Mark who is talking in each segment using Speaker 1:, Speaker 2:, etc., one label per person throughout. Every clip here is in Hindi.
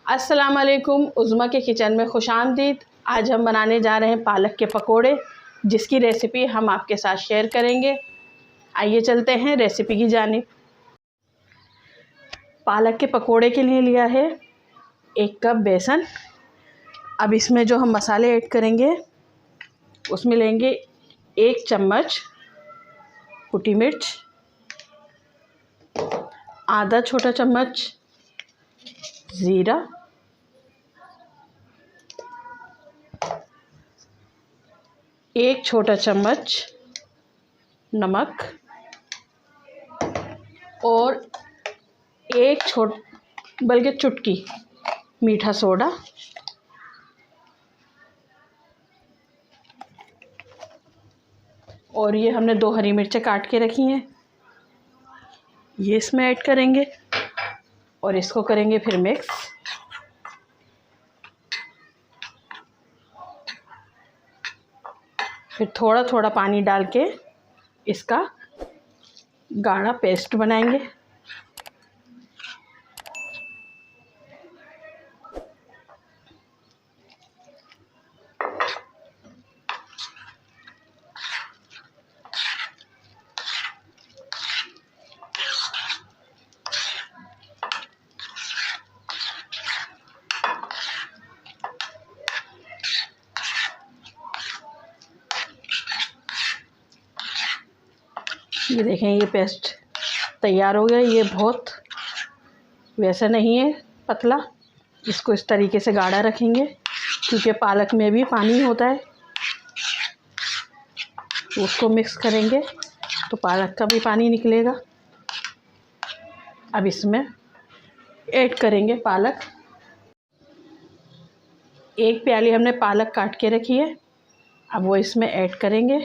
Speaker 1: अस्सलाम वालेकुम, उज़्मा के किचन में खुशामदीद। आज हम बनाने जा रहे हैं पालक के पकोड़े, जिसकी रेसिपी हम आपके साथ शेयर करेंगे। आइए चलते हैं रेसिपी की जानिब। पालक के पकोड़े के लिए लिया है 1 कप बेसन। अब इसमें जो हम मसाले ऐड करेंगे उसमें लेंगे 1 चम्मच कुटी मिर्च, आधा छोटा चम्मच ज़ीरा, 1 छोटा चम्मच नमक और बल्कि चुटकी मीठा सोडा। और ये हमने 2 हरी मिर्चें काट के रखी हैं, ये इसमें ऐड करेंगे और इसको करेंगे फिर मिक्स। फिर थोड़ा थोड़ा पानी डाल के इसका गाढ़ा पेस्ट बनाएंगे। ये देखें, ये पेस्ट तैयार हो गया। ये बहुत वैसा नहीं है पतला, इसको इस तरीके से गाढ़ा रखेंगे क्योंकि पालक में भी पानी होता है। उसको मिक्स करेंगे तो पालक का भी पानी निकलेगा। अब इसमें ऐड करेंगे पालक। 1 प्याली हमने पालक काट के रखी है, अब वो इसमें ऐड करेंगे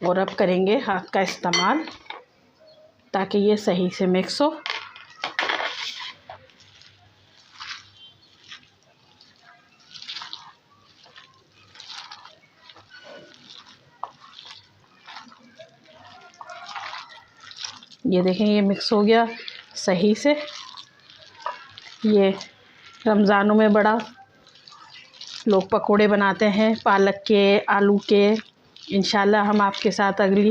Speaker 1: और अब करेंगे हाथ का इस्तेमाल ताकि ये सही से मिक्स हो। ये देखें, ये मिक्स हो गया सही से। ये रमज़ानों में बड़ा लोग पकोड़े बनाते हैं पालक के, आलू के। इंशाल्लाह हम आपके साथ अगली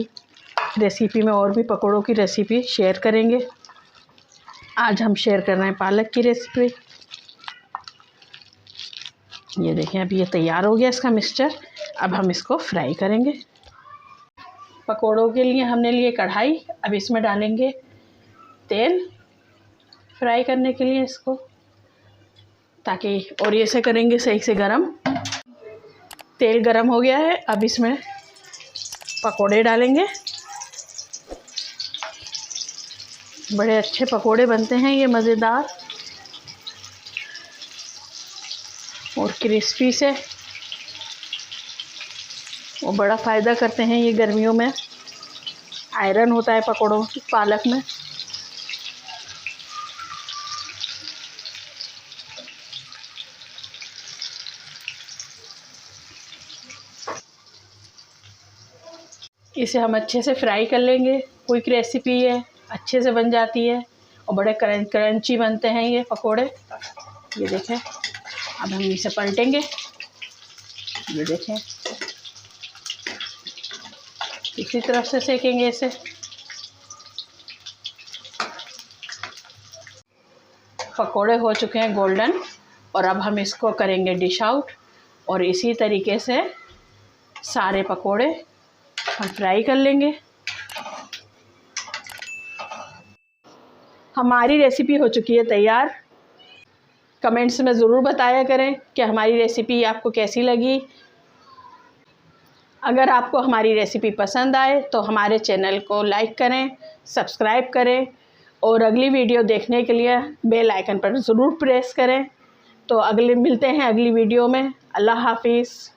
Speaker 1: रेसिपी में और भी पकोड़ों की रेसिपी शेयर करेंगे। आज हम शेयर कर रहे हैं पालक की रेसिपी। ये देखें, अब ये तैयार हो गया इसका मिक्सचर। अब हम इसको फ्राई करेंगे। पकोड़ों के लिए हमने लिए कढ़ाई, अब इसमें डालेंगे तेल फ्राई करने के लिए इसको, ताकि और ये से करेंगे सही से गरम। तेल गरम हो गया है, अब इसमें पकोड़े डालेंगे। बड़े अच्छे पकोड़े बनते हैं ये, मज़ेदार और क्रिस्पी से। वो बड़ा फ़ायदा करते हैं ये गर्मियों में। आयरन होता है पकोड़ों पालक में। इसे हम अच्छे से फ्राई कर लेंगे। क्विक रेसिपी है, अच्छे से बन जाती है और बड़े क्रंची बनते हैं ये पकोड़े। ये देखें, अब हम इसे पलटेंगे। ये देखें, इसी तरफ से सेकेंगे इसे। पकोड़े हो चुके हैं गोल्डन और अब हम इसको करेंगे डिश आउट। और इसी तरीके से सारे पकोड़े हम फ्राई कर लेंगे। हमारी रेसिपी हो चुकी है तैयार। कमेंट्स में ज़रूर बताया करें कि हमारी रेसिपी आपको कैसी लगी। अगर आपको हमारी रेसिपी पसंद आए तो हमारे चैनल को लाइक करें, सब्सक्राइब करें और अगली वीडियो देखने के लिए बेल आइकन पर ज़रूर प्रेस करें। तो मिलते हैं अगली वीडियो में। अल्लाह हाफिज़।